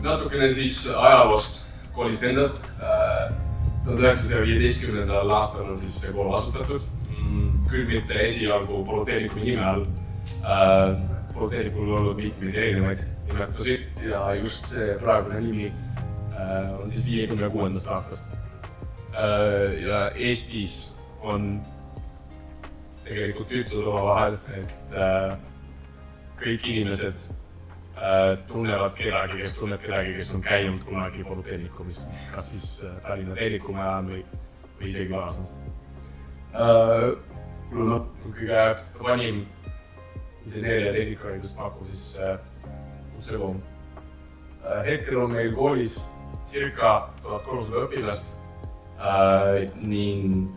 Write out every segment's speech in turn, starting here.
Natukene siis ajaloost koolist endast. 1915. aastal on siis see kool asutatud, küll mitte esialgu Polütehnikumi nime all. Polütehnikul on olnud mitmeid erinevaid nimetusi ja just see praegune nimi on siis 56. aastast. Ja Eestis on tegelikult ütlus omavahel, et kõik inimesed tunnevad kedagi, kes tunneb kedagi, kes on käinud kunagi Polütehnikumis, kas siis Tallinna Tehnikumi ajal või isegi varasemalt. Kõige vanim inseneeria tehnikaharidust pakub siis Kutsekool. Hetkel on meil koolis circa 1300 õpilast ning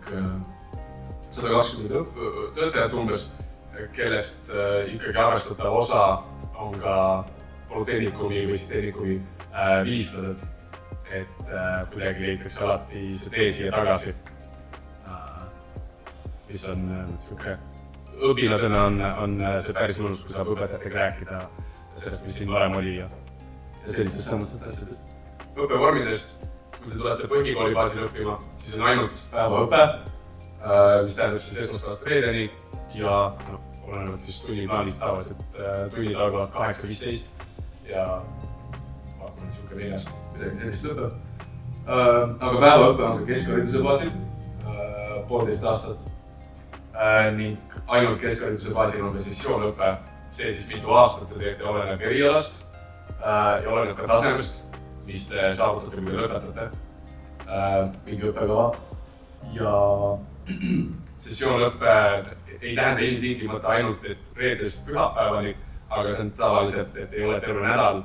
120 töötajat umbes, kellest ikkagi arvestatav osa on ka Polütehnikumi või siis Tehnikumi vilistlased, et kuidagi leitakse alati see tee siia tagasi, mis on niisugune õpilasena on see päris mõnus, kui saab õpetajatega rääkida sellest, mis siin varem oli ja sellistest samastest asjadest. Õppevormidest, kui te tulete põhikooli baasil õppima, siis on ainult päevaõpe, mis tähendab siis esmaspäevast reedeni ja olenevalt siis tunniplaanist tavaliselt tunnid algavad 8:15 ja pakun niisugune 4 midagi sellist lõpeb. Aga päevaõpe on ka keskhariduse baasil 1,5 aastat ning ainult keskhariduse baasil on ka sessioonõpe, see siis mitu aastat te teete, oleneb erialast ja oleneb ka tasemest, mis te saavutate, kui te lõpetate mingi õppekava. Ja sessioonõpe ei tähenda ilmtingimata ainult, et reedest pühapäevani, aga see on tavaliselt, et ei ole terve nädal,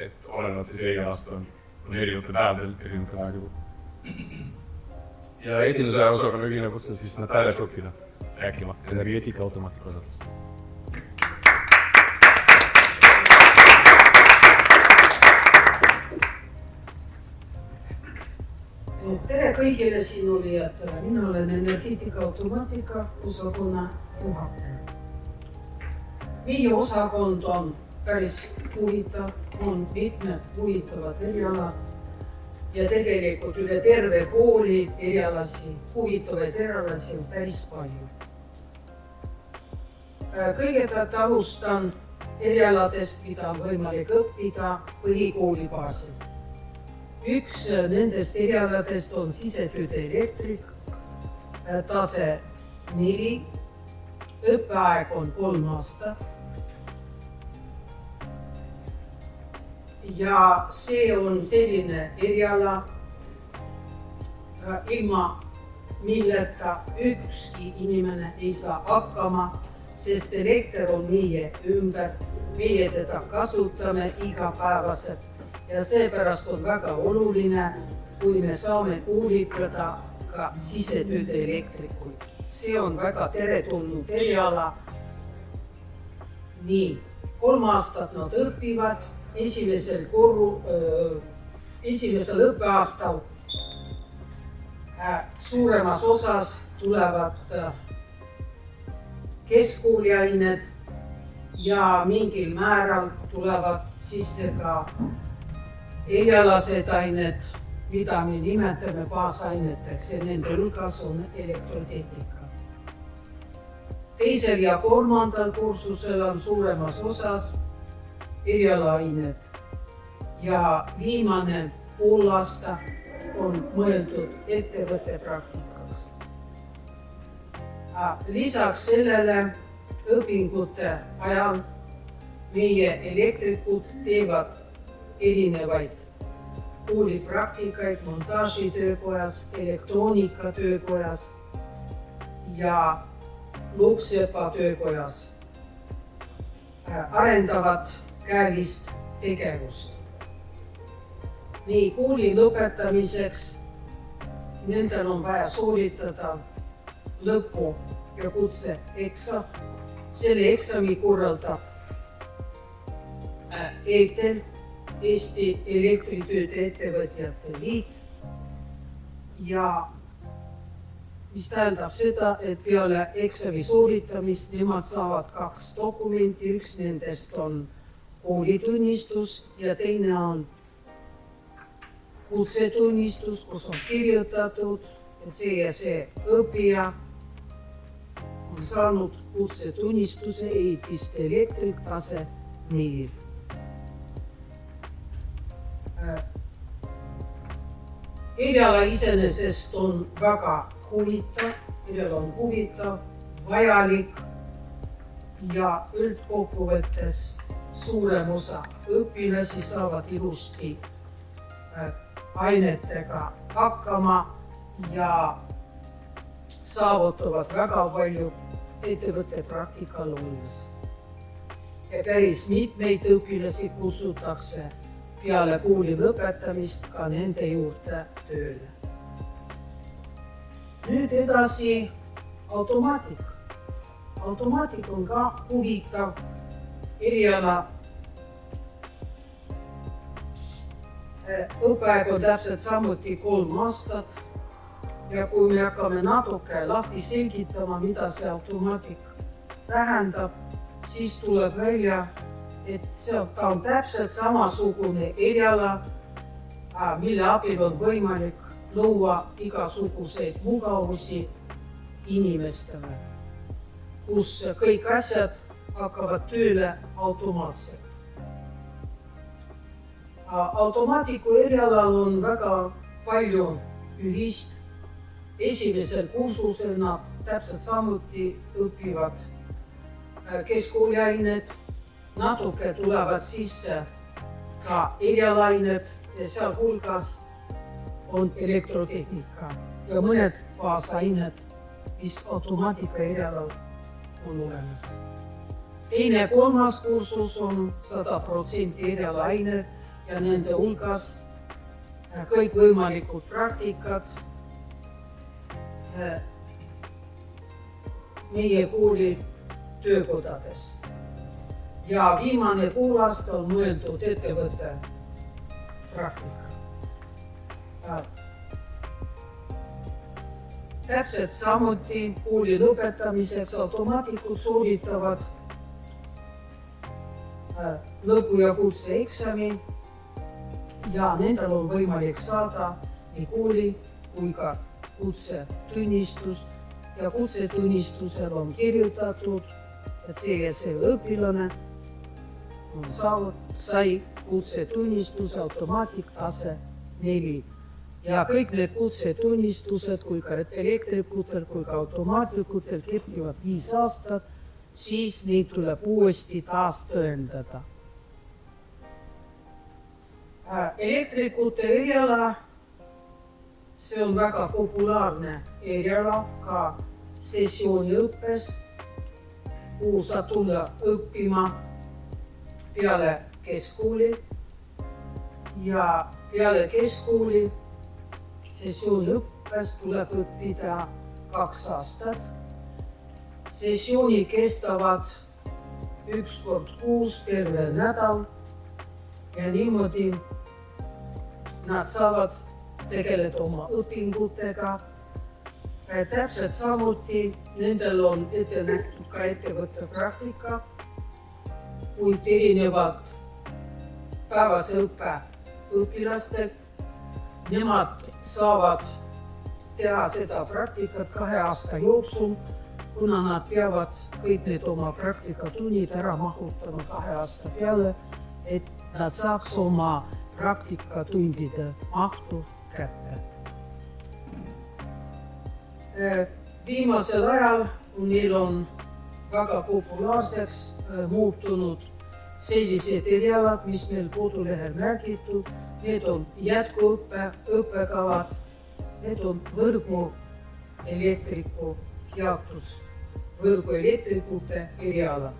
et olenevalt siis erialast on erinevatel päevadel, erinevatel aegudel. Ja esimese osakonna ühine kutsun siis Natalja Šukina rääkima energeetika automaatika osatust. Tere kõigile siin olijatele, mina olen energeetika automaatika osakonna juhataja. Meie osakond on päris huvitav, on mitmed huvitavad erialad ja tegelikult üle terve kooli erialasi, huvitavaid erialasi on päris palju. Kõigepealt alustan erialadest, mida on võimalik õppida põhikooli baasil. Üks nendest erialadest on sisetööde elektrik, tase 4, õppeaeg on 3 aastat. Ja see on selline eriala, ilma milleta ükski inimene ei saa hakkama, sest elekter on meie ümber, meie teda kasutame igapäevaselt. Ja seepärast on väga oluline, kui me saame koolitada ka sisetööde elektrikuid. See on väga teretulnud eriala. Nii, 3 aastat nad õpivad, esimesel õppeaastal suuremas osas tulevad keskkooliained ja mingil määral tulevad sisse ka erialased ained, mida me nimetame baasaineteks ja nende hulgas on elektrotehnika. Teisel ja 3. kursusel on suuremas osas erialaained ja viimane pool aasta on mõeldud ettevõtte praktikaks. Lisaks sellele õpingute ajal meie elektrikud teevad erinevaid koolipraktikaid montaažitöökojas, elektroonikatöökojas ja Loksepa töökojas. Arendavad käelist tegevust. Nii kooli lõpetamiseks nendel on vaja sooritada lõpu- ja kutseeksam. Selle eksami korraldab EETEL, Eesti Elektritööde Ettevõtjate Liit ja mis tähendab seda, et peale eksami sooritamist nemad saavad 2 dokumenti, üks nendest on koolitunnistus ja teine on kutsetunnistus, kus on kirjutatud, et see ja see õppija on saanud kutsetunnistuse ehituselektrik tase 4. Eriala iseenesest on väga huvitav, eriala on huvitav, vajalik ja üldkokkuvõttes suurem osa õpilasi saavad ilusti ainetega hakkama ja saavutavad väga palju ettevõtte praktikal olles. Ja päris mitmeid õpilasi kutsutakse peale kooli lõpetamist ka nende juurde tööle. Nüüd edasi automaatika. Automaatika on ka huvitav eriala. Õppeaeg on täpselt samuti 3 aastat ja kui me hakkame natuke lahti selgitama, mida see automaatika tähendab, siis tuleb välja, et ta on täpselt samasugune eriala, mille abil on võimalik luua igasuguseid mugavusi inimestele, kus kõik asjad hakkavad tööle automaatselt. Automaatiku erialal on väga palju ühist. Esimesel kursusel nad täpselt samuti õpivad keskkooliained, natuke tulevad sisse ka erialained ja sealhulgas on elektrotehnika ja mõned baasained, mis automaatika erialal on olemas. Teine 3. kursus on 100% erialaained ja nende hulgas kõikvõimalikud praktikad meie kooli töökodades. Ja viimane poolaasta on mõeldud ettevõtte praktika. Täpselt samuti kooli lõpetamiseks automaatikud sooritavad lõpu- ja kutseeksami ja nendel on võimalik saada nii kooli kui ka kutsetunnistus ja kutsetunnistusel on kirjutatud, et see ja see õpilane sai kutsetunnistuse automaatik-tase 4. Ja kõik need kutsetunnistused, kui ka elektrikutel, kui ka automaatikutel kehtivad 5 aastat, siis neid tuleb uuesti taas tõendada. Elektrikute eriala, see on väga populaarne eriala ka sessiooniõppes, kuhu saab tulla õppima peale keskkooli ja peale keskkooli sessiooniõppes tuleb õppida 2 aastat. Sessiooni kestavad 1 kord kuus terve nädal ja niimoodi nad saavad tegeleda oma õpingutega. Täpselt samuti nendel on ette nähtud ka ettevõtte praktika, kuid erinevad päevase õppe õpilastelt. Nemad saavad teha seda praktikat 2 aasta jooksul, kuna nad peavad kõik need oma praktikatunnid ära mahutama 2 aasta peale, et nad saaks oma praktikatundide mahtu kätte. Viimasel ajal meil on väga populaarseks muutunud sellised erialad, mis meil kodulehel märgitud. Need on jätkuõppe õppekavad, need on võrguelektriku jaotus, võrguelektrikute erialad.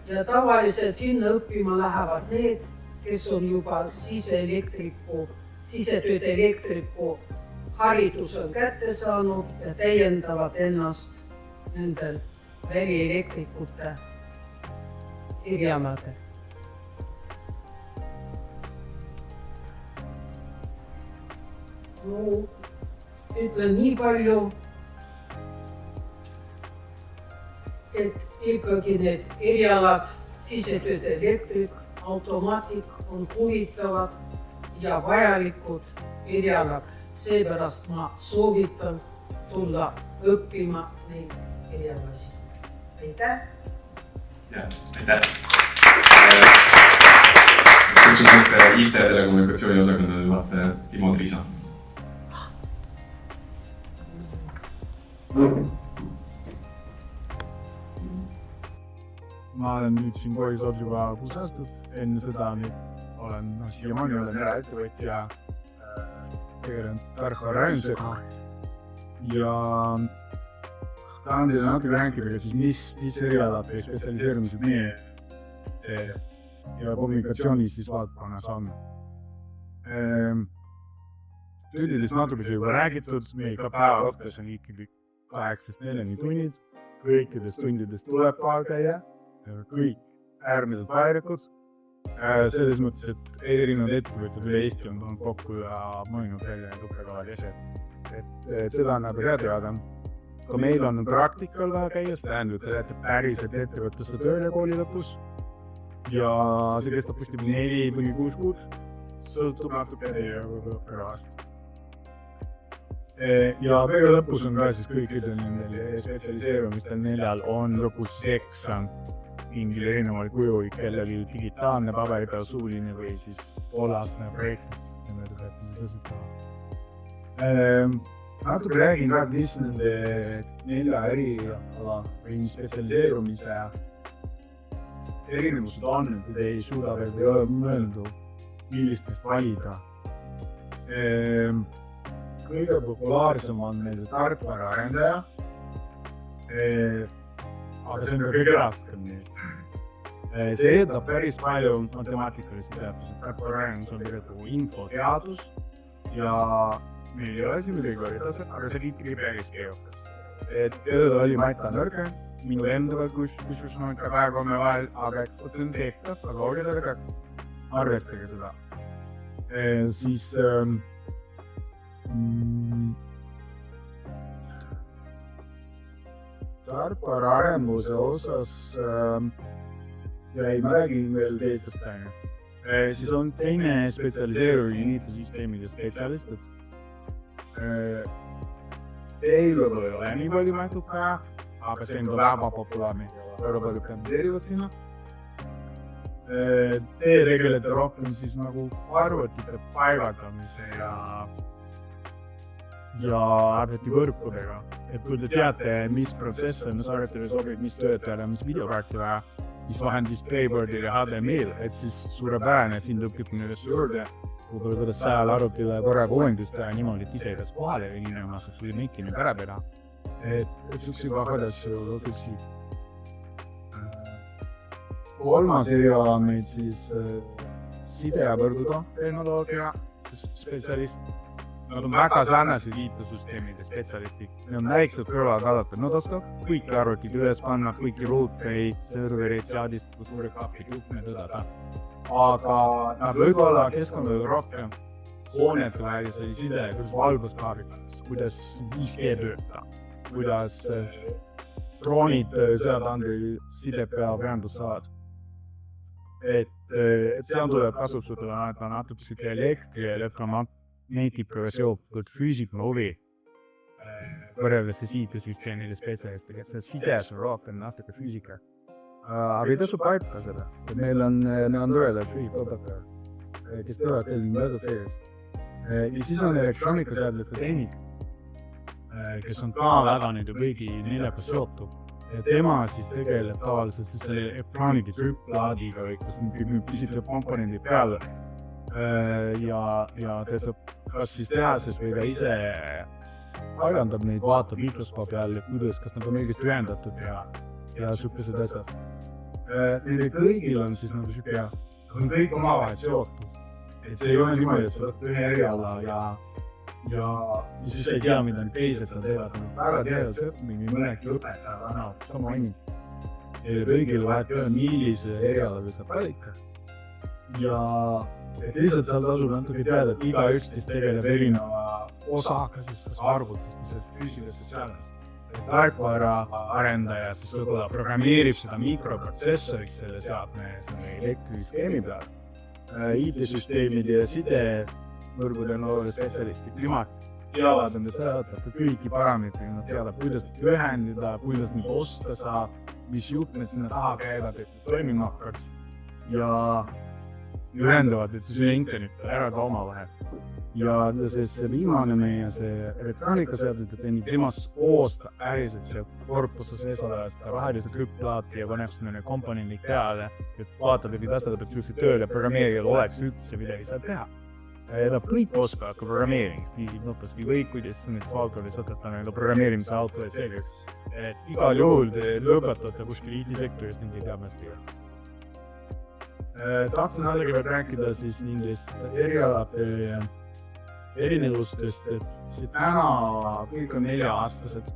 Ja tavaliselt sinna õppima lähevad need, kes on juba sisetööde elektriku haridus on kätte saanud ja täiendavad ennast nendel välielektrikute erialadel. Ütlen nii palju, et ikkagi need erialad sisetööde elektrik, automaatik on huvitavad ja vajalikud erialad. Seepärast ma soovitan tulla õppima neid erialasi. Aitäh! Aitäh! Kutsun ette IT-telekommunikatsiooni osakonna juhataja Timo Triisa. Ma olen nüüd siin Koisood juba 6 aastat, enne seda olen siiamaani eraettevõtja, tegelenud tarkvaraarendusega ja tahan teile natuke rääkida, mis erialad või spetsialiseerumised meie ja kommunikatsioonis valdkonnas on. Tundidest natuke juba räägitud, meil ka päevaõppes on ikkagi 8-4 tunnid, kõikidest tundidest tuleb kohal käia, kõik äärmiselt vajalikud. Selles mõttes, et erinevad ettevõtjad üle Eesti on tulnud kokku ja mõelnud välja õppekavad asjad. Seda on hea teada. Ka meil on praktikal vaja käia, see tähendab, et te lähete päriselt ettevõttesse tööle kooli lõpus ja see kestab kuskil 4-6 kuud, sõltub natuke teie õppekavast. Ja kõige lõpus on ka siis kõikidel nendel spetsialiseerumistel 4 on lõpus eksam mingil erineval kujul, kellel digitaalne, paberi peal suuline või siis poolaastane projekt, mida te peate siis esitama. Natuke räägin ka, mis nende 4 eriala või spetsialiseerumise erinevused on, kui te ei suuda veel või ole mõelnud, millistest valida. Kõige populaarsem on meil tarkvaraarendaja, aga see on ka kõige raskem neist. See eeldab päris palju matemaatilisi teadusi. Tarkvaraarendus on tegelikult infoteadus ja meil ei ole siin midagi koolitase, aga see liitri päris keerukas. Tööd oli Maita Nõrge, minu enda peal, kus on ka 2-3 vahel, aga see on tehtav, aga olge sellega, arvestage seda. Siis tarkvaraarenduse osas ja ma räägin veel teistest aine. Siis on teine spetsialiseerumine IT-süsteemide spetsialistid. Teil võib-olla ei ole nii palju mätuka, aga see on ka väga populaarne. Väga palju kandideerivad sinna. Te tegelete rohkem siis nagu arvutite paigaldamise ja arvutivõrkudega. Et kui te teate, mis protsessor, mis arvutile sobib, mis töötajale, mis videokaarti vaja, mis vahendis Playboardil ja HDMI-l, et siis suurepärane siin õpib nendesse juurde. Võib-olla kuidas sajal arvutile korraga uuendust teha niimoodi, et ise ei peaks kohale või nii nagu saaks või meikini ära peda. Et sükse vahvad asju õpib siit. Kolmas eriala on meil siis side- ja võrgutehnoloogia spetsialist. Nad on väga sarnased IT-süsteemide spetsialistid. Need on väiksed kõrvalkallad. Nad oskavad kõiki arvutid üles panna, kõiki ruuteid, servereid, seadistada, suure kapid, juhtme tõdada. Aga nad võib-olla keskkonnad rohkem hoonetevälise side, kuidas valguskaablikaks, kuidas 5G tööta, kuidas droonid seadandri side peal ühendust saavad. Et seal tuleb kasutada natuke süke elektri ja elektromagnetiga seotud füüsika huvi võrreldes IT-süsteemide spetsialistidega, et see sides on rohkem natuke füüsika. Aga ei tasu paika seda, et meil on tööle füüsikaõpetajad, kes teevad teil mööda sees. Ja siis on elektroonikaseadmete tehnik, kes on ka väga nende kõigi 4-ga seotud. Ja tema siis tegeleb tavaliselt selle ekraanide trüpplaadiga või kas pisitab komponendi peale ja teeb kas siis tehases või ka ise paigandab neid, vaatab mikroskoobi all, kuidas, kas nad on õigesti ühendatud ja sükesed asjad. Neile kõigil on siis nagu süke, on kõik omavahel seotud. Et see ei ole niimoodi, et sa võtad ühe eriala ja siis ei tea, mida need teised seal teevad. Väga teadus õppimine, mõnedki õpetajad annavad sama ainult. Neile kõigil vahet üle, millise eriala või saab valika. Ja lihtsalt seal tasub natuke teada, et iga üksteist tegeleb erineva osaga, siis kas arvutist, mis füüsilisest seadmest. tarkvara arendaja siis võib-olla programmeerib seda mikroprotsessorit selle seadme selle elektriskeemi peal. IT-süsteemide ja sidevõrgude noore spetsialistid, nemad teavad enda seadata kõiki parameetri, nad teavad, kuidas ühendada, kuidas neid osta saab, mis juhtmed sinna taha käivad, et toimima hakkaks ja ühendavad, et see internet ära ka omavahel. Ja see viimane meie see elektroonikaseadmete teenib temast koosta päriselt see korpuse sees olev seda vahelise krüptplaati ja paneb sinna need komponendid peale, et vaatab, et need asjad peaks üldse tööle ja programmeerijal oleks üldse midagi seal teha. Ja kõik oskavad ka programmeerimist, nii noppasti või kuidas näiteks valdkonnas õtetame programmeerimise auto ja selgeks. Et igal juhul te lõpetate kuskil IT-sektorist nende teadmast teha. Tahtsin allegi rääkida siis nendest erialade erinevustest, et see täna kõik on 4-aastased.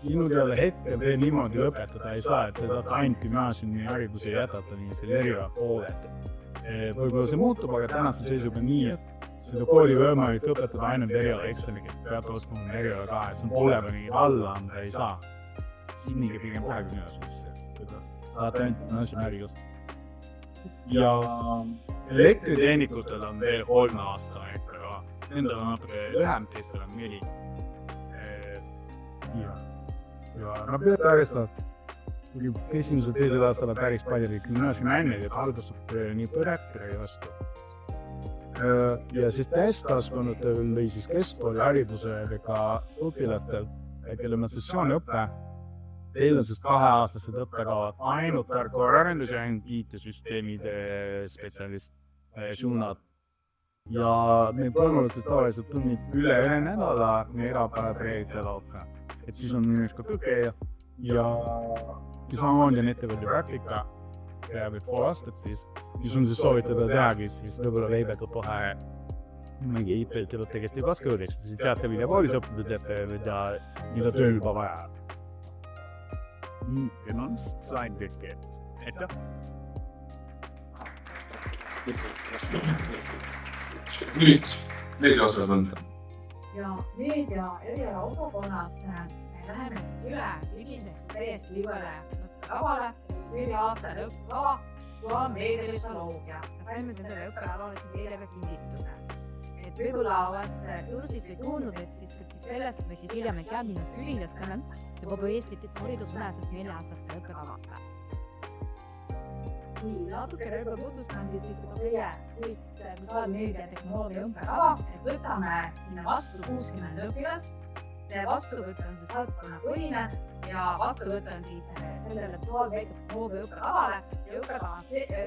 Minu teada hetkel veel niimoodi õpetada ei saa, et te tahate ainult gümnaasiumi hariduse jätata nii selle eriala pooled. Võib-olla see muutub, aga tänase seisuga nii, et seda kooli võimalik õpetada ainult eriala eksamiga, peate oskama eriala ka, et see on poolevani alla anda ei saa. Sinniga pigem 20 aastasse, saate ainult gümnaasiumi haridust. Ja elektriteenikutel on veel 3 aasta aega, aga nendel on natuke lühem, teistel on 4. Ja nad peavad arvestada, kui esimesel teisel aastal on päris palju gümnaasiumi ained, et algustab nii põrepere vastu. Ja siis täiskasvanutel või siis keskkooli haridusega õpilastel, kelle on sessiooniõpe, teil on siis 2-aastased õppekavad ainult tarkvaraarendus ja ainult IT-süsteemide spetsialist suunad. Ja meil toimuvad siis tavaliselt tunnid üle 1 nädala, me erapäev reedel õppe. Et siis on minust ka tõke ja samamoodi on ettevõtte praktika peab 2 aastat siis on siis soovitada tehagi, siis võib-olla veibeta kohe mingi IT-ettevõtte, kes teeb vaskõudeks, siis teate, mida koolis õppida teete ja mida tööl juba vaja. Ennast sain kõike. Aitäh! Nüüd, meediaosakond. Ja meedia eriala osakonnas läheme siis üle sügisest täiesti uuele õppekavale, 4 aastane õppekava, kui meedialisoloogia. Ja saime sellele õppekavale siis eile ka kinnituse. Et võib-olla olete kursis või kuulnud, et siis kas siis sellest või siis hiljem teadmist ülilastele see kogu Eesti haridusülesest 4-aastaste õppekavaga. Nii, natukene juba tutvustangi siis seda meie visuaalmeedia tehnoloogia õppekava, et võtame sinna vastu 60 õpilast. See vastuvõtt on siis valdkonnapõhine ja vastuvõtt on siis sellele visuaalmeedia tehnoloogia õppekavale ja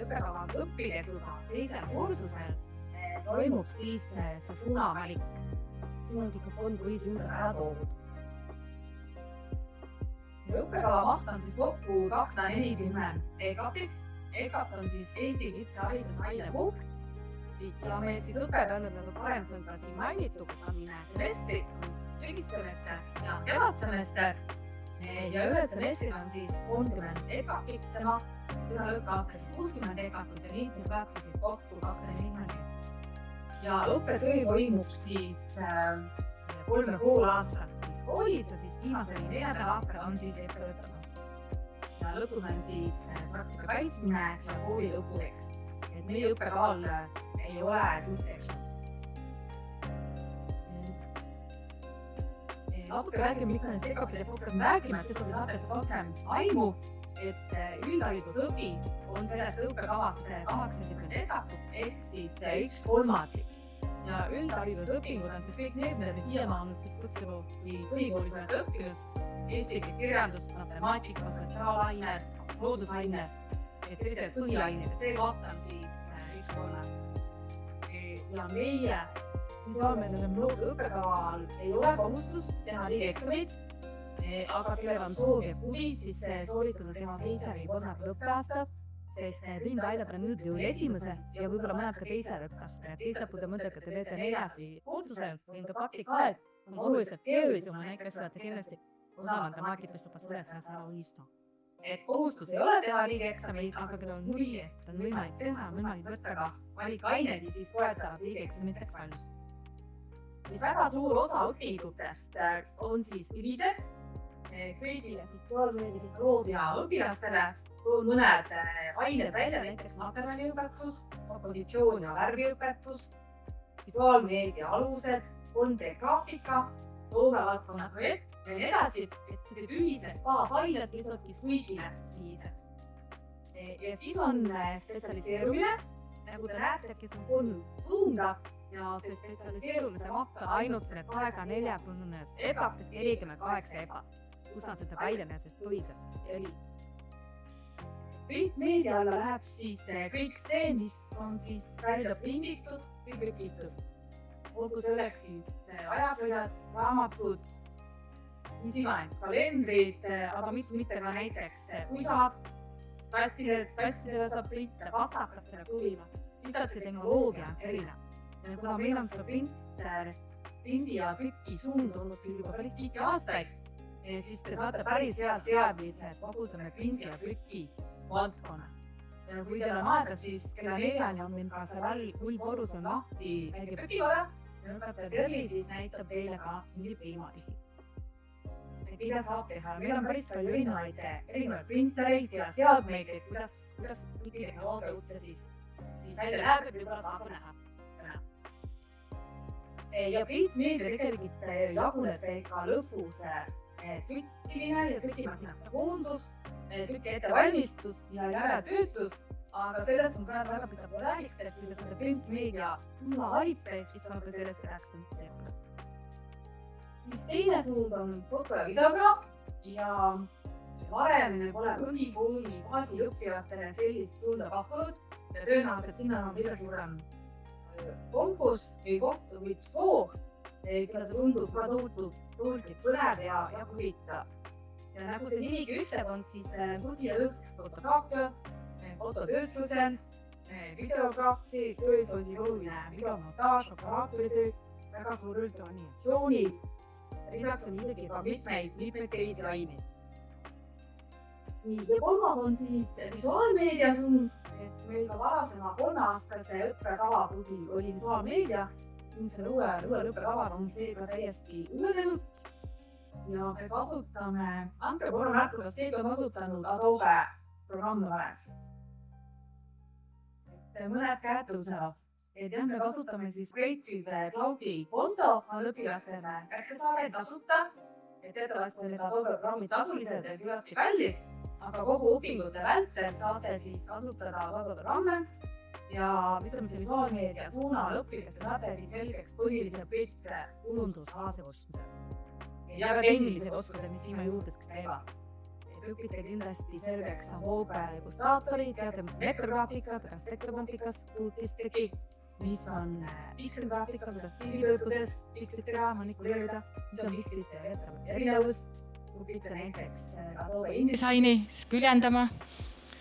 õppekava õppides juba teisel kursusel toimub siis see suunavalik. Siin on ikka 3 põhisuunda ära toodud. Ja õppekava maht on siis kokku 240 EKAP-it. EKAP on siis Eesti kitsaharidushaine punkt. Ja meil siis õppetundud nagu parem sõnda siin mainitud, on semestrid, sügissemester ja kevadsemester. Ja ühe semestrid on siis 30 EKAP-it, sema ühe õppeaastagi 60 EKAP-it ja neid siin peabki siis kokku 240. Ja õppetöö toimub siis 3,5 aastat siis koolis ja siis viimasel 4. aastal on siis ettevõtted. Ja lõpus on siis praktika kaitsmine ja kooli lõputekst. Et meie õppekaval ei ole kutseeksamit. Natuke räägime, mida nendest EKAP-ide podcast räägime, et te saate rohkem aimu, et üldharidusõpi on sellest õppekavast 80 EKAP-it ehk siis 1/3. Ja üldharidusõpingud on siis kõik need, mida te siiamaani kutsekool või põhikoolis olete õppinud. Eesti kirjandus, matemaatika, sotsiaalained, loodusained, et sellised põhiained ja see koht on siis 1/3. Ja meie visuaalmeedia tehnoloogia õppekaval ei ole kohustus teha riigieksamid, aga kellel on soov ja huvi, siis sooritada tema 2. või 3. õppeaasta, sest Lind Aidab on nüüd jõul 1. ja võib-olla mõned ka 2. õppeaasta. Ja teised puude mõttega te teete 4. kursusel, või ka praktikaed on oluliselt keerulisem, näiteks olete kindlasti osa matemaatikast juba suures ära uistu. Et kohustus ei ole teha riigieksameid, aga kellel on huvi, et on võimalik teha, on võimalik võtta ka valikained ja siis toetavad riigieksamiteks valmis. siis väga suur osa õpingutest on siis ühised kõigile siis visuaalmeedia tehnoloogia õpilastele. Toon mõned ained välja, näiteks materjaliõpetus, kompositsioon ja värviõpetus, visuaalmeedia alused, 3D graafika, loomevaldkonna projekt ja nii edasi, et sellised ühised baasained lisabki kõigile ühised. Ja siis on spetsialiseerumine, nagu te näete, kes on 3 suunda ja see spetsialiseerumine saab hakka ainult selle 240 EBA-st 48 EBA, kus on seda väljamääsest põhiselt eri. Printmeedia alla läheb siis kõik see, mis on siis välja prinditud või trükitud. Olgu selleks siis ajakirjad, raamatud, mis iganes, kalendrid, aga mitte ka näiteks puisad, tassidele saab printe, pastakatele kõvima. Lihtsalt see tehnoloogia on selline. Kuna meil on ka prindi ja trüki suund olnud siin juba päris pikki aastaid, siis te saate päris hea teadmise vabusame prindi ja trüki valdkonnas. Kui teil on aega, siis kella 4 on meil ka seal Ullporus on lahti väike prükivaja ja õpetaja Terli siis näitab teile ka mingi priimalisi. Mida saab teha? Meil on päris palju erinevaid printereid ja seadmeid, et kuidas printitehnoloogia üldse siis välja läheb, et võib-olla saab näha. Ja printmeedia tegelikult jaguneb ka lõpus trükkimine ja trükimasinate koondus, trüki ettevalmistus ja järeltöötus, aga sellest on praegu väga pikalt räägiks, et kui te saate printmeedia valite, siis saate sellest rääkida teema. Siis teine suund on foto- ja videograaf ja varem pole ülikooli baasiõppijatele sellist suunda pakkunud ja tõenäoliselt sinna on kõige suurem konkurss või soov, kelle see tundub ka tohutult põnev ja huvitav. Ja nagu see nimigi ütleb, on siis põhi ja lõpp fotograafia, fototöötluse, videograafi, töös on siis oluline videomontaaž, operaatoritöö, väga suur üld animatsiooni. Lisaks on muidugi ka mitmeid teisi aineid. Ja kolmas on siis visuaalmeedia suund, et meil ka varasema 3-aastase õppekava põhi oli visuaalmeedia, mis selle uuel õppekaval on seega täiesti ülenenud ja me kasutame, andke korra märku, kas keegi on kasutanud Adobe programme varem. Mõned käed tõusevad. Et me kasutame siis Creative Cloudi konto õpilastele kättesaadavalt tasuta, et teatavasti need Adobe programmid tasulised ja küllaltki kallid, aga kogu õpingute vältel saate siis kasutada Adobe programme ja ütleme see visuaalmeedia suunal õpilaste materjali selgeks põhilise pilte kujundusalase oskuse ja ka tehnilised oskused, mis sinna juurdeks teevad. Õpite kindlasti selgeks Adobe Illustratori, teate, mis on vektorgraafikad, vektorgrafikas, puutistegi, mis on pikselgraafika, kuidas pilditöötluses pikslitega manipuleerida, mis on pikslite erinevus, õpite näiteks Adobe InDesigni küljendama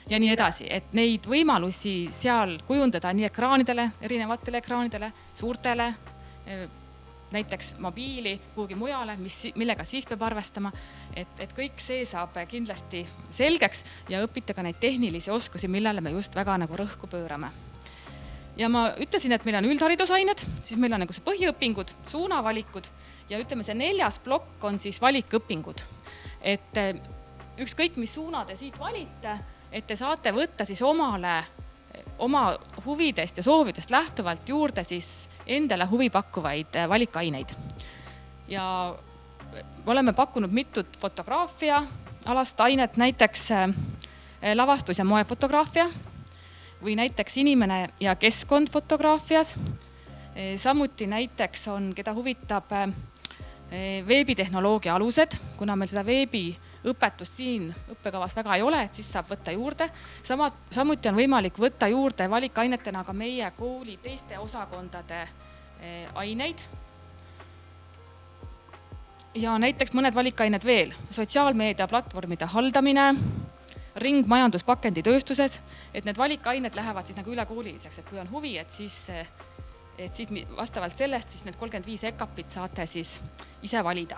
ja nii edasi, et neid võimalusi seal kujundada nii ekraanidele, erinevatele ekraanidele, suurtele, näiteks mobiili, kuhugi mujale, millega siis peab arvestama, et kõik see saab kindlasti selgeks ja õpite ka neid tehnilisi oskusi, millele me just väga nagu rõhku pöörame. Ja ma ütlesin, et meil on üldharidusained, siis meil on nagu see põhiõpingud, suunavalikud ja ütleme, see 4. plokk on siis valikõpingud. Et ükskõik, mis suuna te siit valite, et te saate võtta siis oma huvidest ja soovidest lähtuvalt juurde siis endale huvipakkuvaid valikaineid. Ja oleme pakkunud mitut fotograafia alast ainet, näiteks lavastus- ja moefotograafia või näiteks inimene ja keskkond fotograafias. Samuti näiteks on, keda huvitab veebitehnoloogia alused, kuna meil seda veebiõpetust siin õppekavas väga ei ole, et siis saab võtta juurde. Samuti on võimalik võtta juurde valikainetena ka meie kooli teiste osakondade aineid. Ja näiteks mõned valikained veel, sotsiaalmeedia platvormide haldamine, ringmajanduspakenditööstuses, et need valikained lähevad siis nagu ülekooliliseks, et kui on huvi, et siis vastavalt sellest siis need 35 EKAP-id saate siis ise valida.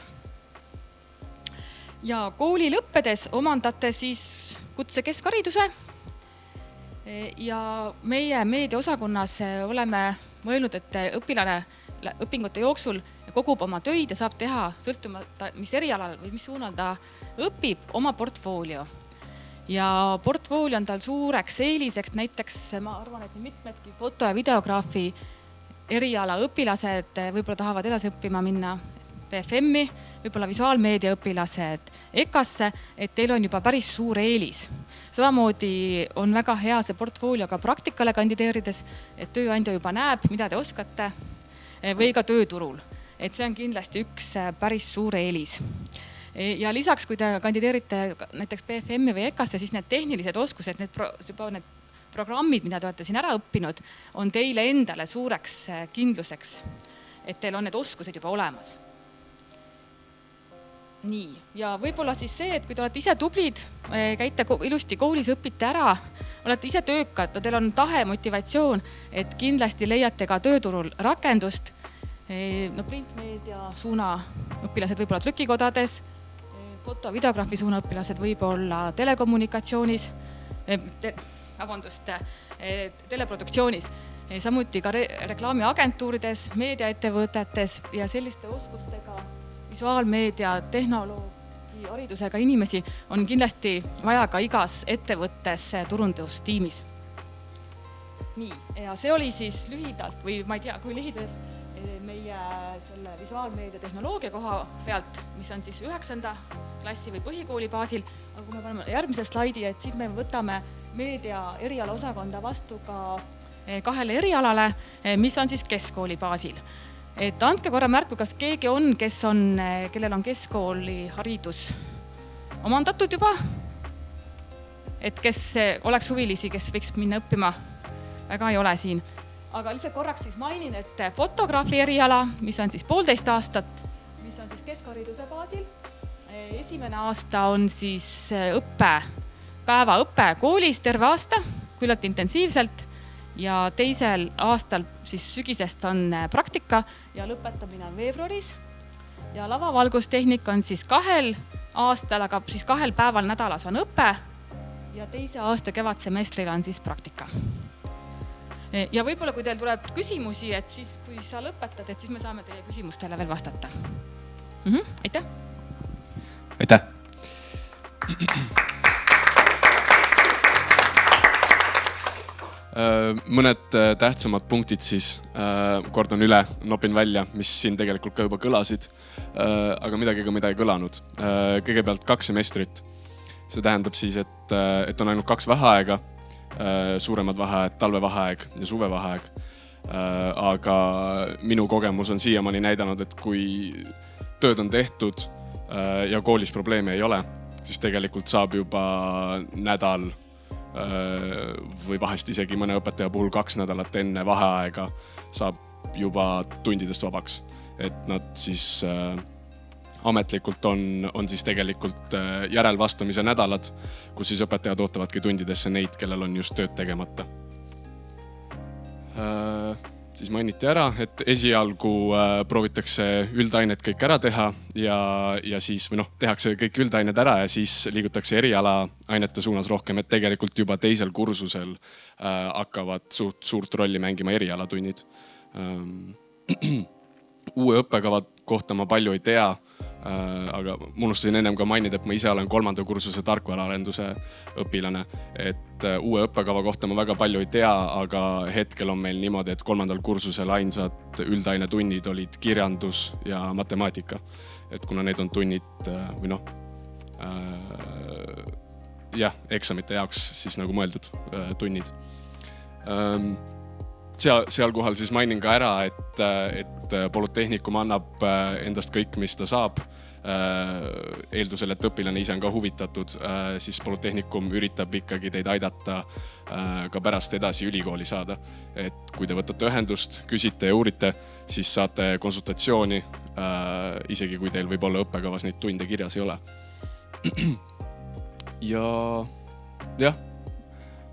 Ja kooli lõppedes omandate siis kutsekeskhariduse ja meie meediaosakonnas oleme mõelnud, et õpilane õpingute jooksul kogub oma töid ja saab teha sõltumata, mis erialal või mis suunal ta õpib, oma portfoolio. Ja portfoolio on tal suureks eeliseks, näiteks ma arvan, et nii mitmedki foto- ja videograafi eriala õpilased võib-olla tahavad edasi õppima minna BFM-i, võib-olla visuaalmeedia õpilased EKA-sse, et teil on juba päris suur eelis. Samamoodi on väga hea see portfoolioga praktikale kandideerides, et tööandja juba näeb, mida te oskate või ka tööturul. Et see on kindlasti üks päris suur eelis. Ja lisaks, kui te kandideerite näiteks BFM-i või EKA-sse, siis need tehnilised oskused, need programmid, mida te olete siin ära õppinud, on teile endale suureks kindluseks, et teil on need oskused juba olemas. Nii, ja võib-olla siis see, et kui te olete ise tublid, käite ilusti koolis, õpite ära, olete ise töökad, teil on tahe, motivatsioon, et kindlasti leiate ka tööturul rakendust. No printmeedia suuna õpilased võib-olla trükikodades, foto- videograafi suuna õpilased võib-olla telekommunikatsioonis, teleproduktsioonis, samuti ka reklaamiagentuurides, meediaettevõtetes ja selliste oskustega visuaalmeedia, tehnoloogi, haridusega inimesi on kindlasti vaja ka igas ettevõttes turundustiimis. Nii, ja see oli siis lühidalt või ma ei tea, kui lühidalt meie selle visuaalmeedia tehnoloogia koha pealt, mis on siis 9. klassi või põhikooli baasil, aga kui me paneme järgmise slaidi, et siin me võtame meedia eriala osakonda vastu ka 2 erialale, mis on siis keskkooli baasil. Et andke korra märku, kas keegi on, kellel on keskkooli haridus omandatud juba, et kes oleks huvilisi, kes võiks minna õppima, väga ei ole siin. Aga lihtsalt korraks siis mainin, et fotograafi eriala, mis on siis 1,5 aastat, mis on siis keskhariduse baasil. Esimene aasta on siis päevaõppe koolis terve aasta, küllalt intensiivselt. Ja teisel aastal siis sügisest on praktika ja lõpetamine on veebruaris. Ja lavavalgustehnik on siis 2 aastal, aga siis 2 päeval nädalas on õpe ja teise aasta kevadsemestril on siis praktika. Ja võib-olla kui teil tuleb küsimusi, et siis kui sa lõpetad, et siis me saame teie küsimustele veel vastata. Aitäh! Aitäh! Mõned tähtsamad punktid siis, kordan üle, nopin välja, mis siin tegelikult ka juba kõlasid, aga midagi ka mida ei kõlanud. Kõigepealt 2 semestrit. See tähendab siis, et on ainult 2 vaheaega, suuremad vaheaeg, talvevaheaeg ja suvevaheaeg. Aga minu kogemus on siiamaani näidanud, et kui tööd on tehtud ja koolis probleemi ei ole, siis tegelikult saab juba nädal või vahest isegi mõne õpetaja puhul 2 nädalat enne vaheaega saab juba tundidest vabaks. Et nad siis ametlikult on siis tegelikult järelvastamise nädalad, kus siis õpetajad ootavadki tundidesse neid, kellel on just tööd tegemata. Siis mainiti ära, et esialgu proovitakse üldainet kõik ära teha ja siis tehakse kõik üldained ära ja siis liigutakse eriala ainete suunas rohkem, et tegelikult juba teisel kursusel hakkavad suurt rolli mängima erialatunnid. Uue õppekava kohta ma palju ei tea, aga unustasin ennem ka mainida, et ma ise olen 3. kursuse tarkvaraarenduse õpilane, et uue õppekava kohta ma väga palju ei tea, aga hetkel on meil niimoodi, et 3. kursusel ainsad üldainetunnid olid kirjandus ja matemaatika. Et kuna need on tunnid või eksamite jaoks siis nagu mõeldud tunnid. Seal kohal siis mainin ka ära, et Polütehnikum annab endast kõik, mis ta saab. Eeldusel, et õpilane ise on ka huvitatud, siis Polütehnikum üritab ikkagi teid aidata ka pärast edasi ülikooli saada. Et kui te võtate ühendust, küsite ja uurite, siis saate konsultatsiooni, isegi kui teil võib olla õppekavas neid tunde kirjas ei ole. Ja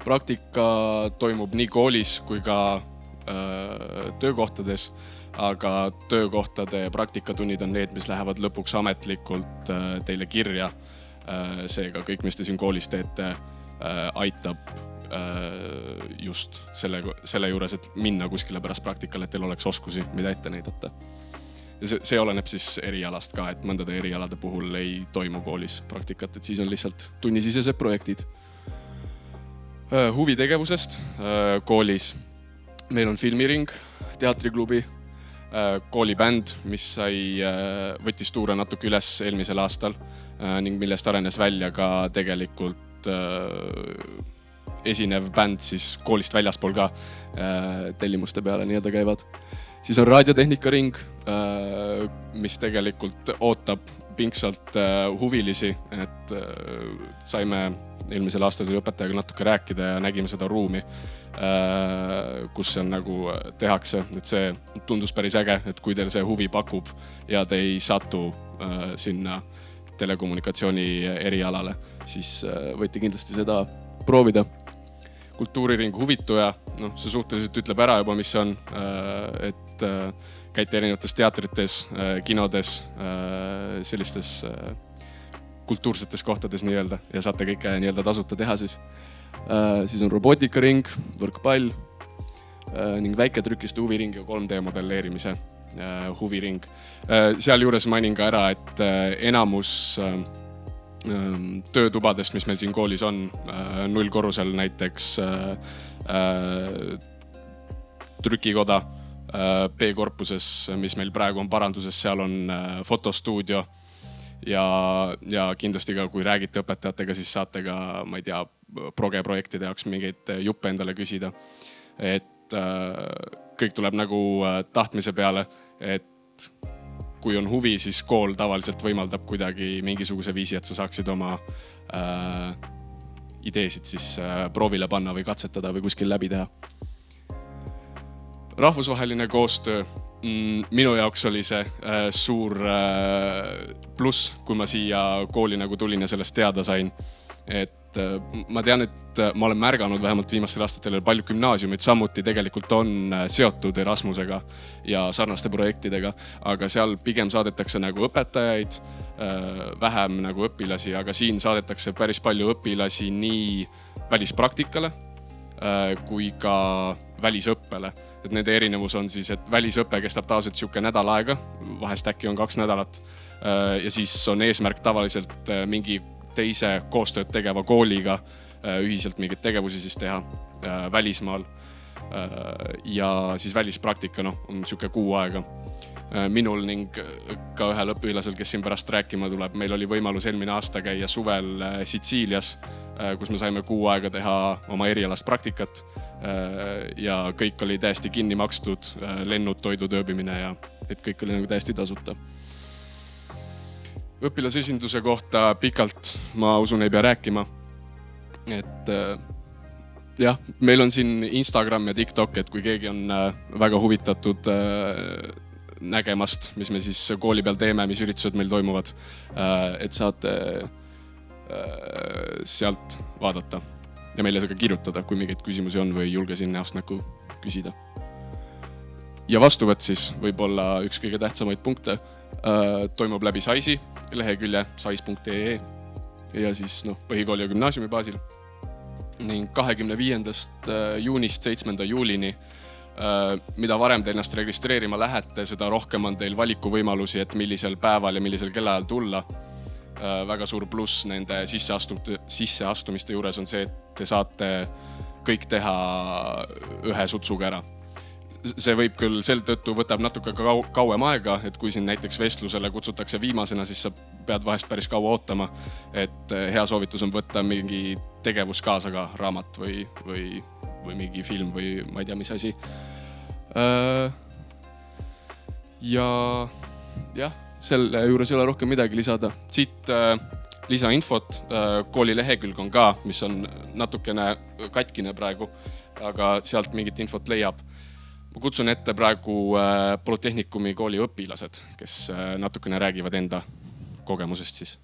praktika toimub nii koolis kui ka töökohtades, aga töökohtade praktikatunnid on need, mis lähevad lõpuks ametlikult teile kirja. Seega kõik, mis te siin koolis teete, aitab just selle juures, et minna kuskile pärast praktikale, et teil oleks oskusi, mida ette näidata. Ja see oleneb siis erialast ka, et mõndade erialade puhul ei toimu koolis praktikat, et siis on lihtsalt tunnisisesed projektid. Huvitegevusest koolis. Meil on filmiring, teatriklubi, koolibänd, mis võttis tuure natuke üles eelmisel aastal ning millest arenes välja ka tegelikult esinev bänd siis koolist väljaspool ka tellimuste peale nii-öelda käivad. Siis on raadiotehnika-ring, mis tegelikult ootab pingsalt huvilisi, et saime eelmisel aastal õpetajaga natuke rääkida ja nägime seda ruumi, kus see nagu tehakse. Et see tundus päris äge, et kui teil see huvi pakub ja te ei satu sinna telekommunikatsiooni erialale, siis võite kindlasti seda proovida. Kultuuriring huvituja, see suhteliselt ütleb ära juba, mis see on, et käite erinevates teatrites, kinodes, sellistes kultuursetes kohtades nii-öelda ja saate kõike nii-öelda tasuta teha siis. Siis on robootikaring, võrkpall ning väiketrükiste huviring ja 3D modelleerimise huviring. Seal juures mainin ka ära, et enamus töötubadest, mis meil siin koolis on, 0 korrusel näiteks trükikoda B-korpuses, mis meil praegu on paranduses, seal on fotostuudio ja kindlasti ka, kui räägite õpetajatega, siis saate ka, ma ei tea, progeprojektide jaoks mingeid juppe endale küsida. Et kõik tuleb nagu tahtmise peale, et kui on huvi, siis kool tavaliselt võimaldab kuidagi mingisuguse viisi, et sa saaksid oma ideesid siis proovile panna või katsetada või kuskil läbi teha. Rahvusvaheline koostöö. Minu jaoks oli see suur pluss, kui ma siia kooli nagu tulin ja sellest teada sain. Et ma tean, et ma olen märganud vähemalt viimastel aastatel palju gümnaasiumid samuti tegelikult on seotud Erasmusega ja sarnaste projektidega, aga seal pigem saadetakse nagu õpetajaid, vähem nagu õpilasi, aga siin saadetakse päris palju õpilasi nii välispraktikale kui ka välisõppele. Et nende erinevus on siis, et välisõpe kestab tavaliselt siuke nädal aega, vahest äkki on 2 nädalat ja siis on eesmärk tavaliselt mingi teise koostööd tegeva kooliga ühiselt mingeid tegevusi siis teha välismaal ja siis välispraktika on siuke kuu aega. Minul ning ka ühel õpilasel, kes siin pärast rääkima tuleb, meil oli võimalus eelmine aasta käia suvel Sitsiilias, kus me saime kuu aega teha oma erialast praktikat ja kõik oli täiesti kinni makstud, lennud, toidud, ööbimine ja et kõik oli nagu täiesti tasuta. Õpilasesinduse kohta pikalt, ma usun, ei pea rääkima. Et jah, meil on siin Instagram ja TikTok, et kui keegi on väga huvitatud nägemast, mis me siis kooli peal teeme, mis üritused meil toimuvad, et saate sealt vaadata ja meile ka kirjutada, kui mingeid küsimusi on või julge siin näost näkku küsida. Ja vastuvõtt siis võib-olla üks kõige tähtsamaid punkte toimub läbi SAIS-i lehekülje sais.ee ja siis põhikooli ja gümnaasiumi baasil ning 25. juunist 7. juulini mida varem te ennast registreerima lähete, seda rohkem on teil valikuvõimalusi, et millisel päeval ja millisel kellaajal tulla. Väga suur pluss nende sisseastumiste juures on see, et te saate kõik teha ühe sutsuga ära. See võib küll sel tõttu võtab natuke kauem aega, et kui siin näiteks vestlusele kutsutakse viimasena, siis sa pead vahest päris kaua ootama, et hea soovitus on võtta mingi tegevus kaasa ka, raamat või mingi film või ma ei tea, mis asi. Ja jah, selle juures ei ole rohkem midagi lisada. Siit lisainfot, kooli lehekülg on ka, mis on natukene katkine praegu, aga sealt mingit infot leiab. Ma kutsun ette praegu Polütehnikumi kooli õpilased, kes natukene räägivad enda kogemusest siis.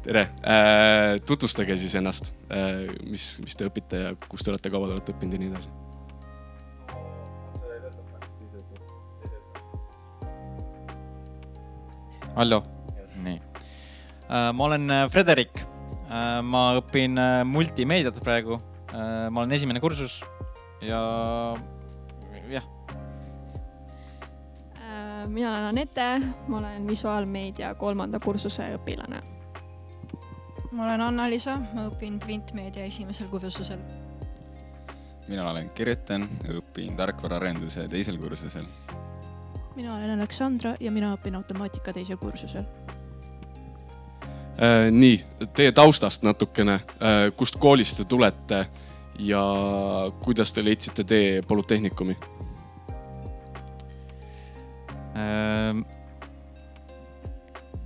tere! Tutvustage siis ennast, mis te õpite ja kus te olete kaua te olete õppinud ja nii edasi. Hallo. Nii. Ma olen Frederik. Ma õpin multimeediat praegu. Ma olen esimene kursus ja jah. Mina olen Anette, ma olen visuaalmeedia 3. kursuse õpilane. Ma olen Anna-Liisa, ma õpin printmeedia 1. kursusel. Mina olen Kirjutan, õpin tarkvaraarenduse 2. kursusel. Mina olen Aleksandra ja mina õpin automaatika 2. kursusel. Nii, teie taustast natukene, kust koolist te tulete ja kuidas te leidsite tee Polütehnikumi?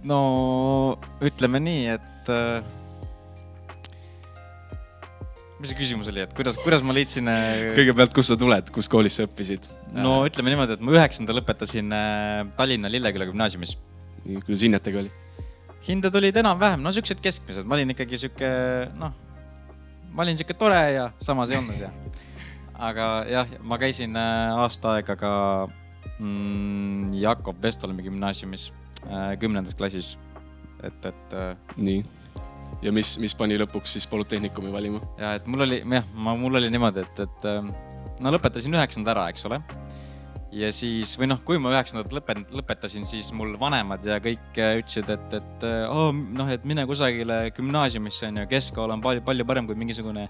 No ütleme nii, et mis see küsimus oli, et kuidas ma leidsin Kõigepealt, kus sa tuled, kus koolis sa õppisid? No ütleme niimoodi, et ma 9. lõpetasin Tallinna Lilleküla gümnaasiumis. Nii, kuidas hinnetega oli? Hinded olid enam-vähem, no süksed keskmised, ma olin ikkagi siuke tore ja samas ei olnud ja. Aga jah, ma käisin aasta aega ka Jakob Vestolmi gümnaasiumis 10. klassis. Nii. Ja mis pani lõpuks siis Polütehnikumi valima? Ja, et mul oli niimoodi, et no lõpetasin 9. ära, eks ole. Ja siis, või kui ma 9. lõpetasin, siis mul vanemad ja kõik ütlesid, et mine kusagile gümnaasiumisse on ja keskkool on palju parem kui mingisugune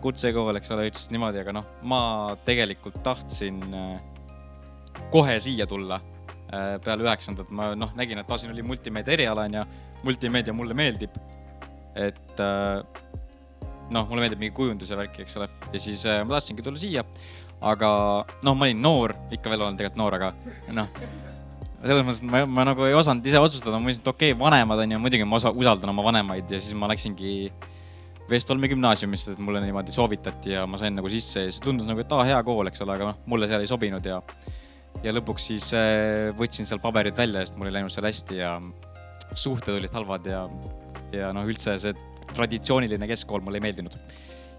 kutsekool, eks ole, ütlesid niimoodi, aga ma tegelikult tahtsin kohe siia tulla peale 9. Ma nägin, et siin oli multimeedia eriala ja multimeedia mulle meeldib, et mulle meeldib mingi kujundus ja värki, eks ole, ja siis ma tahtsingi tulla siia. Aga ma olin noor, ikka veel olen tegelikult noor, aga selles mõttes, et ma nagu ei osanud ise otsustada, ma mõtlesin, et okei, vanemad on ja muidugi ma usaldan oma vanemaid ja siis ma läksingi Vestolmi gümnaasiumisse, sest mulle niimoodi soovitati ja ma sain nagu sisse ja see tundus nagu, et hea kool, eks ole, aga mulle seal ei sobinud ja lõpuks siis võtsin seal paberid välja, sest mul ei läinud seal hästi ja suhted olid halvad ja üldse see traditsiooniline keskkool mulle ei meeldinud.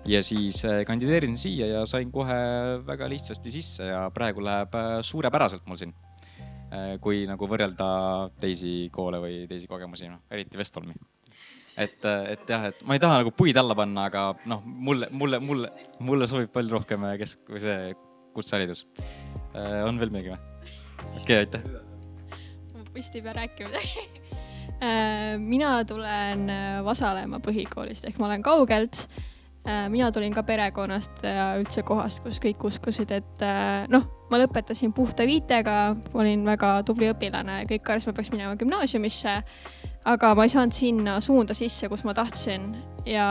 Ja siis kandideerin siia ja sain kohe väga lihtsasti sisse ja praegu läheb suurepäraselt mul siin, kui nagu võrrelda teisi koole või teisi kogemusi, eriti Vestolmi. Et jah, et ma ei taha nagu puid alla panna, aga mulle sobib palju rohkem see kutseharidus. On veel midagi või? Okei, aitäh. Ma vist ei pea rääkima. Mina tulen Vasalemma põhikoolist, ehk ma olen kaugelt. Mina tulin ka perekonnast ja üldse kohast, kus kõik uskusid, et ma lõpetasin puhta viitega, olin väga tubli õpilane, kõik arvasid, ma peaks minema gümnaasiumisse, aga ma ei saanud sinna suunda sisse, kus ma tahtsin. Ja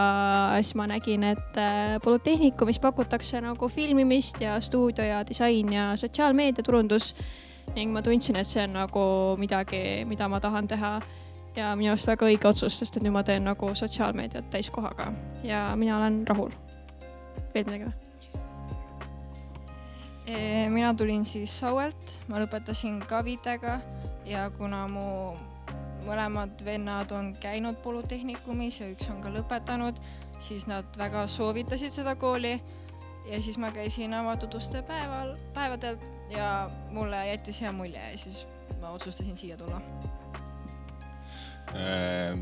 siis ma nägin, et Polütehnikumis pakutakse nagu filmimist ja stuudio ja disain ja sotsiaalmeedia turundus ning ma tundsin, et see on nagu midagi, mida ma tahan teha. Ja minu arust väga õige otsus, sest nüüd ma teen nagu sotsiaalmeediat täiskohaga ja mina olen rahul. Veel midagi või? Mina tulin siis Sauelt, ma lõpetasin ka viitega ja kuna mu mõlemad vennad on käinud Polütehnikumis ja üks on ka lõpetanud, siis nad väga soovitasid seda kooli ja siis ma käisin avatud uste päevadel ja mulle jättis hea mulje ja siis ma otsustasin siia tulla.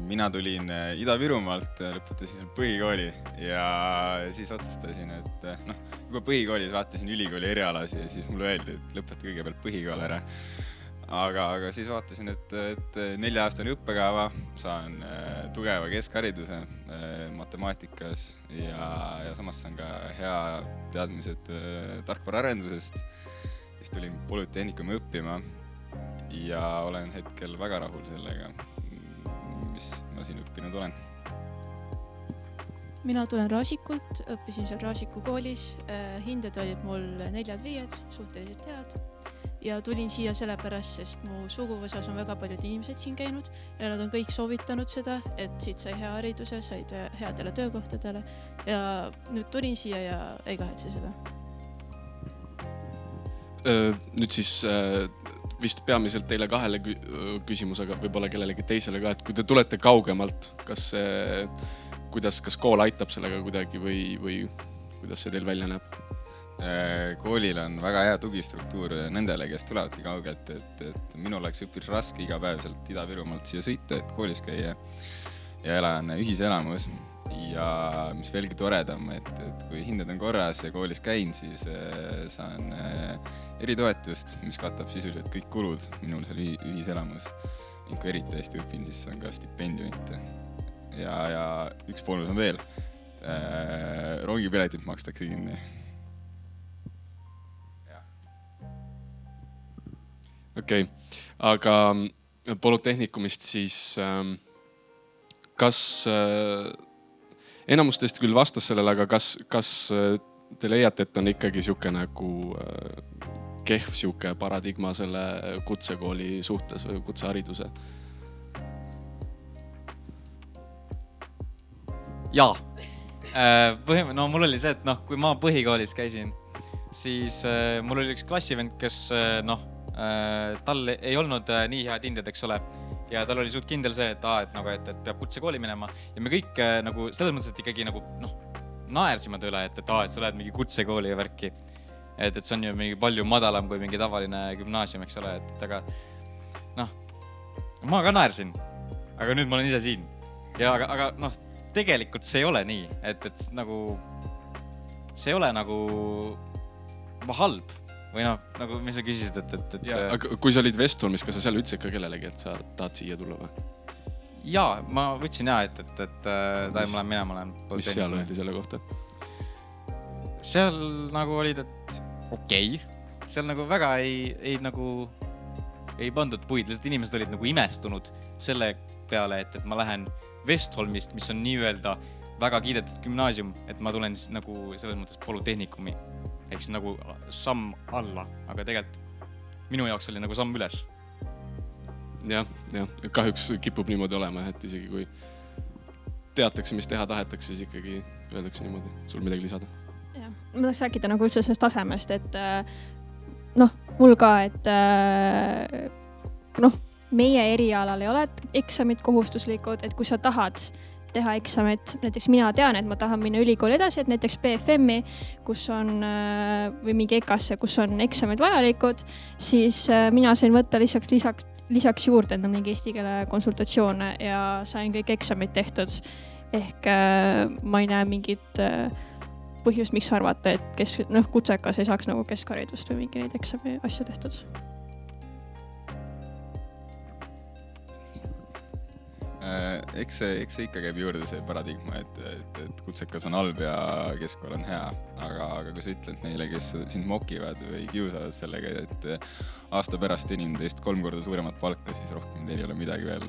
Mina tulin Ida-Virumaalt, lõpetasin põhikooli ja siis otsustasin, et juba põhikoolis vaatasin ülikooli erialasi ja siis mulle öeldi, et lõpeta kõigepealt põhikool ära. Aga siis vaatasin, et 4-aastane õppekava, saan tugeva keskhariduse matemaatikas ja samas saan ka hea teadmised tarkvaraarendusest. Siis tulin Polütehnikumi õppima ja olen hetkel väga rahul sellega, mis ma siin õppinud olen. Mina tulen Raasikult, õppisin seal Raasiku koolis, hinded olid mul 4-5, suhteliselt head. Ja tulin siia sellepärast, sest mu suguvõsas on väga paljud inimesed siin käinud ja nad on kõik soovitanud seda, et siit sai hea hariduse, said headele töökohtadele ja nüüd tulin siia ja ei kahetse seda. Nüüd siis vist peamiselt teile kahele küsimus, aga võib-olla kellelegi teisele ka, et kui te tulete kaugemalt, kas kool aitab sellega kuidagi või kuidas see teil välja näeb? Koolil on väga hea tugistruktuur nendele, kes tulevadki kaugelt, et minul oleks üpris raske iga päev sealt Ida-Virumaalt siia sõita, et koolis käia ja elan ühiselamus. Ja mis veelgi toredam, et kui hinded on korras ja koolis käin, siis saan eritoetust, mis katab sisuliselt kõik kulud minul seal ühiselamus. Ning kui eriti hästi õpin, siis saan ka stipendiumit. Ja üks boonus on veel. Rongipiletit makstakse kinni. Okei, aga Polütehnikumist siis kas enamus teist küll vastas sellele, aga kas te leiate, et on ikkagi siuke nagu kehv siuke paradigma selle kutsekooli suhtes või kutsehariduse? Jaa. No mul oli see, et kui ma põhikoolis käisin, siis mul oli üks klassivend, kes tal ei olnud nii head hinded, eks ole. Ja tal oli suht kindel see, et peab kutsekooli minema. Ja me kõik selles mõttes, et ikkagi naersime üle, et sa oled mingi kutsekooli ja värki. Et see on ju mingi palju madalam kui mingi tavaline gümnaasium, eks ole. Aga ma ka naersin. Aga nüüd ma olen ise siin. Ja aga tegelikult see ei ole nii. Et see ei ole halb. Või mis sa küsisid, Aga kui sa olid Vestholmis, kas sa seal ütlesid ka kellelegi, et sa tahad siia tulla või? Jaa, ma võtsin et tahan mulle minema olen. Mis seal öeldi selle kohta? Seal olid, et okei. Seal väga ei pandud puid. Lihtsalt inimesed olid imestunud selle peale, et ma lähen Vestholmist, mis on nii-öelda väga kiidetud gümnaasium, et ma tulen selles mõttes Polütehnikumi. Ehk siis samm alla, aga tegelikult minu jaoks oli samm üles. Jah, kahjuks kipub niimoodi olema, et isegi kui teatakse, mis teha tahetakse, siis ikkagi öeldakse niimoodi. Sul midagi lisada? Jah, ma tahaks rääkida üldse sellest tasemest, et mul ka, et meie erialal ei ole eksamid kohustuslikud, et kui sa tahad teha eksamit. Näiteks mina tean, et ma tahan minna ülikooli edasi, et näiteks BFM-i, kus on, või mingi EKAsse, kus on eksamid vajalikud, siis mina sain võtta lisaks juurde mingi eesti keele konsultatsioone ja sain kõik eksamid tehtud. Ehk ma ei näe mingit põhjust, miks arvata, et kutsekas ei saaks keskharidust või mingi neid eksami asju tehtud. Eks see ikka käib juurde see paradigma, et kutsekas on halb ja keskkool on hea. Aga kui sa ütled neile, kes sind mokivad või kiusavad sellega, et aasta pärast tenin teist 3 korda suuremat palka, siis rohkem teil ei ole midagi veel.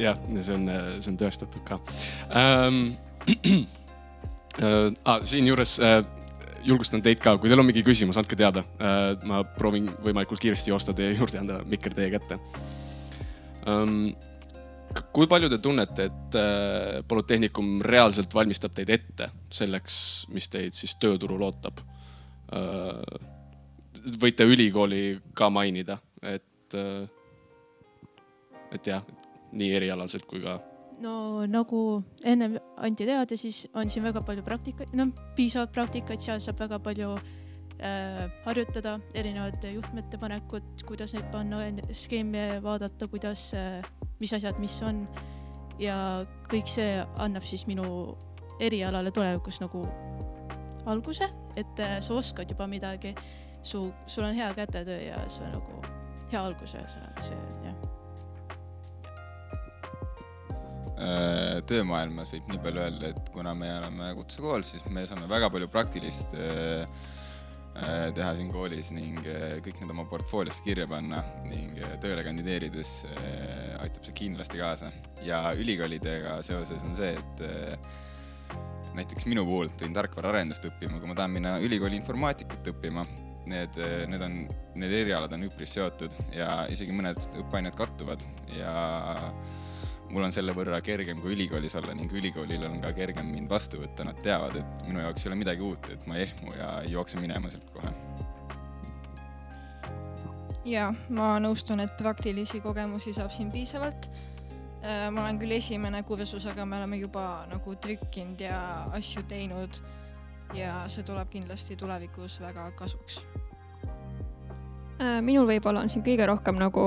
Jah, see on tõestatud ka. Siin juures julgustan teid ka, kui teil on mingi küsimus, andke teada. Ma proovin võimalikult kiiresti joosta teie juurde ja anda mikker teie kätte. Kui palju te tunnete, et Polütehnikum reaalselt valmistab teid ette selleks, mis teid siis tööturul ootab? Võite ülikooli ka mainida, et jah, nii erialaselt kui ka. No nagu enne anti teada, siis on siin väga palju praktikaid, piisavalt praktikaid, seal saab väga palju harjutada erinevate juhtmete panekut, kuidas neid panna, skeemi vaadata, mis asjad, mis on. Ja kõik see annab siis minu erialale tulevikus alguse, et sa oskad juba midagi, sul on hea kätetöö ja see on hea alguse. Töömaailmas võib nii palju öelda, et kuna me oleme kutsekool, siis me saame väga palju praktilist teha siin koolis ning kõik need oma portfoolios kirja panna ning tööle kandideerides aitab see kindlasti kaasa. Ja ülikoolidega seoses on see, et näiteks minu puhul tõin tarkvaraarendust õppima, kui ma tahan minna ülikooli informaatikat õppima. Need erialad on üpris seotud ja isegi mõned õppeained kattuvad ja mul on selle võrra kergem kui ülikoolis olla ning ülikoolil on ka kergem mind vastu võtta. Nad teavad, et minu jaoks ei ole midagi uut, et ma ehmu ja jookse minema sealt kohe. ja ma nõustun, et praktilisi kogemusi saab siin piisavalt. Ma olen küll esimene kursus, aga me oleme juba nagu trükkinud ja asju teinud ja see tuleb kindlasti tulevikus väga kasuks. Minul võib-olla on siin kõige rohkem nagu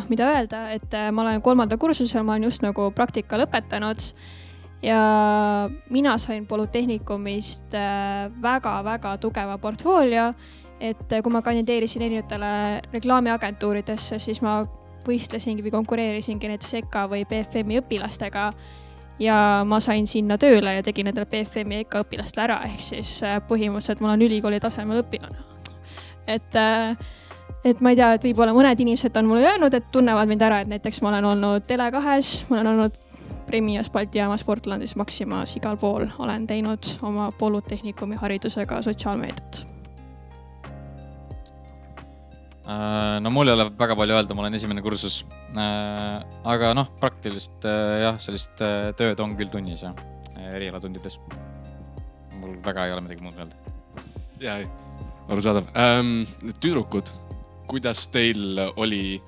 mida öelda, et ma olen 3. kursusel, ma olen just nagu praktika lõpetanud ja mina sain Polütehnikumist väga-väga tugeva portfoolio, et kui ma kandideerisin erinevatele reklaamiagentuuridesse, siis ma võistlesingi või konkureerisingi näiteks EKA või BFM-i õpilastega ja ma sain sinna tööle ja tegin nendele BFM-i EKA õpilastele ära, ehk siis põhimõtteliselt ma olen ülikooli tasemel õpilane. Et ma ei tea, et võib-olla mõned inimesed on mulle öelnud, et tunnevad mind ära, et näiteks ma olen olnud Tele2, ma olen olnud Premias, Balti jaamas, Portlandis, Maximas, igal pool olen teinud oma Polütehnikumi haridusega sotsiaalmeediat. No mul ei ole väga palju öelda, ma olen esimene kursus. Aga praktilist sellist tööd on küll tunnis ja erialatundides. Mul väga ei ole midagi muud öelda. Jaa, arusaadav. Tüdrukud, kuidas teil oli,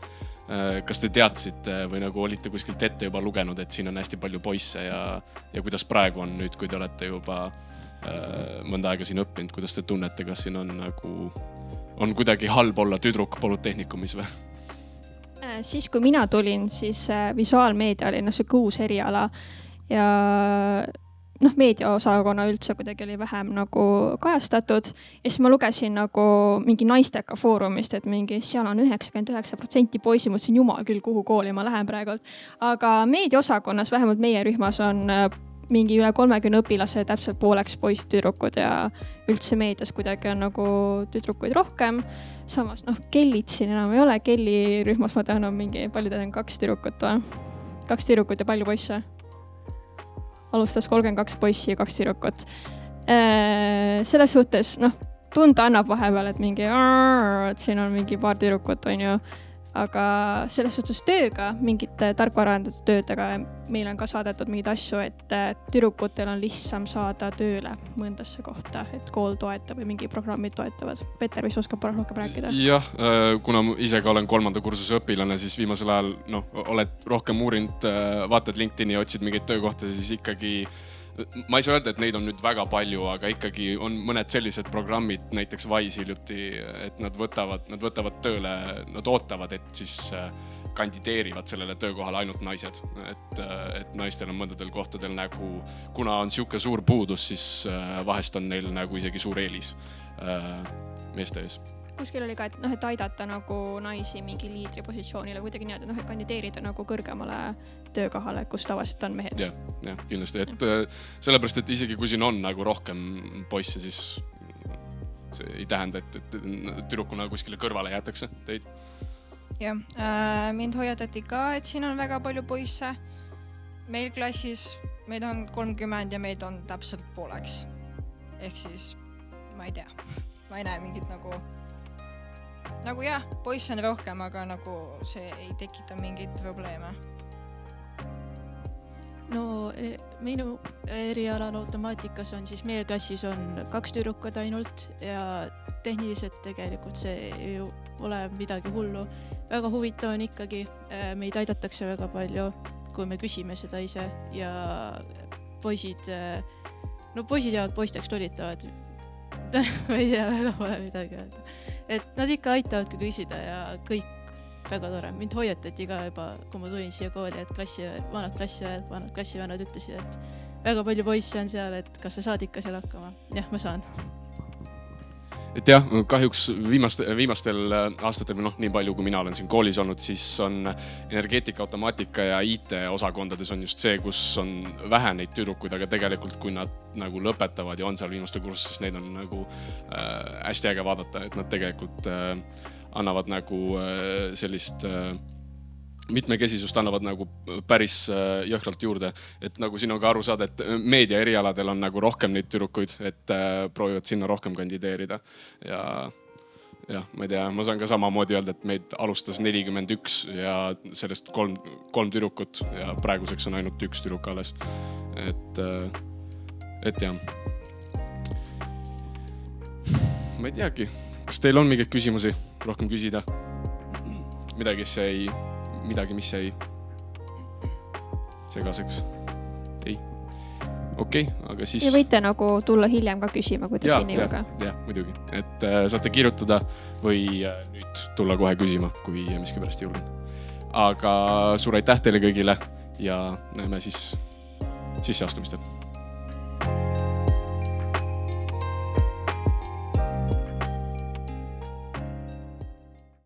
kas te teadsite või nagu olite kuskilt ette juba lugenud, et siin on hästi palju poisse ja kuidas praegu on nüüd, kui te olete juba mõnda aega siin õppinud, kuidas te tunnete, kas siin on kuidagi halb olla tüdruk Polütehnikumis või? Siis kui mina tulin, siis visuaalmeedia oli uus eriala ja meediaosakonna üldse kuidagi oli vähem nagu kajastatud ja siis ma lugesin nagu mingi naisteka foorumist, et seal on 99% poisi, mõtlesin jumal küll, kuhu kooli ma lähen praegu. Aga meediaosakonnas, vähemalt meie rühmas on mingi üle 30 õpilase, täpselt pooleks poisid tüdrukud ja üldse meedias kuidagi on nagu tüdrukuid rohkem. Samas kellid siin enam ei ole, kelli rühmas ma tean on mingi, palju tean 2 tüdrukut või? 2 tüdrukut ja palju poisse. Alustas 32 poissi ja 2 tüdrukut. Selles suhtes, tunda annab vahepeal, et et siin on mingi paar tüdrukut, on ju. Aga selles suhtes tööga, mingite tarkvaraarendatud töödega meil on ka saadetud mingeid asju, et tüdrukutel on lihtsam saada tööle mõndasse kohta, et kool toetab või mingi programmid toetavad. Peter, mis oskab rohkem rääkida? Jah, kuna ise ka olen 3. kursuse õpilane, siis viimasel ajal oled rohkem uurinud, vaatad LinkedIni ja otsid mingeid töökohta, siis ikkagi ma ei saa öelda, et neid on nüüd väga palju, aga ikkagi on mõned sellised programmid, näiteks Wise hiljuti, et nad võtavad tööle, nad ootavad, et siis kandideerivad sellele töökohale ainult naised. Et naistel on mõndadel kohtadel nagu, kuna on siuke suur puudus, siis vahest on neil nagu isegi suur eelis meeste ees. Kuskil oli ka, et aidata nagu naisi mingi liidripositsioonile kuidagi niimoodi, et kandideerida nagu kõrgemale töökohale, kus tavaliselt on mehed. Jah, kindlasti. Et sellepärast, et isegi kui siin on nagu rohkem poisse, siis see ei tähenda, et tüdrukuna kuskile kõrvale jäetakse teid. Jah, mind hoiatati ka, et siin on väga palju poisse. Meil klassis meid on 30 ja meid on täpselt pooleks. Ehk siis, ma ei tea, ma ei näe mingit nagu jah, poisse on rohkem, aga nagu see ei tekita mingeid probleeme. No minu erialal automaatikas on siis meie klassis on 2 tüdrukut ainult ja tehniliselt tegelikult see ei ole midagi hullu. Väga huvitav on ikkagi, meid aidatakse väga palju, kui me küsime seda ise ja poisid jäävad poisteks lolitavad. Ma ei tea, väga pole midagi öelda. Et nad ikka aitavadki küsida ja kõik väga tore. Mind hoiatati ka juba, kui ma tulin siia kooli, et vanad klassivennad ütlesid, et väga palju poisse on seal, et kas sa saad ikka seal hakkama? Jah, ma saan. Et jah, kahjuks viimastel aastatel, nii palju kui mina olen siin koolis olnud, siis on energeetika, automaatika ja IT osakondades on just see, kus on vähe neid tüdrukuid, aga tegelikult kui nad nagu lõpetavad ja on seal viimaste kursus, siis neid on nagu hästi äge vaadata, et nad tegelikult annavad nagu sellist mitmekesisust annavad nagu päris jõhkralt juurde, et nagu siin on ka aru saada, et meedia erialadel on nagu rohkem neid tüdrukuid, et proovivad sinna rohkem kandideerida ja ma ei tea, ma saan ka samamoodi öelda, et meid alustas 41 ja sellest 3 tüdrukut ja praeguseks on ainult 1 tüdruk alles, et jah. Ma ei teagi, kas teil on mingeid küsimusi rohkem küsida? Midagi, mis jäi segaseks? Ei? Okei, aga siis... Ja võite nagu tulla hiljem ka küsima, kui te siin jõuga. Jah, muidugi. Et saate kirjutada või nüüd tulla kohe küsima, kui miski pärast julgen. Aga suur aitäh teile kõigile ja näeme siis sisseastumistel.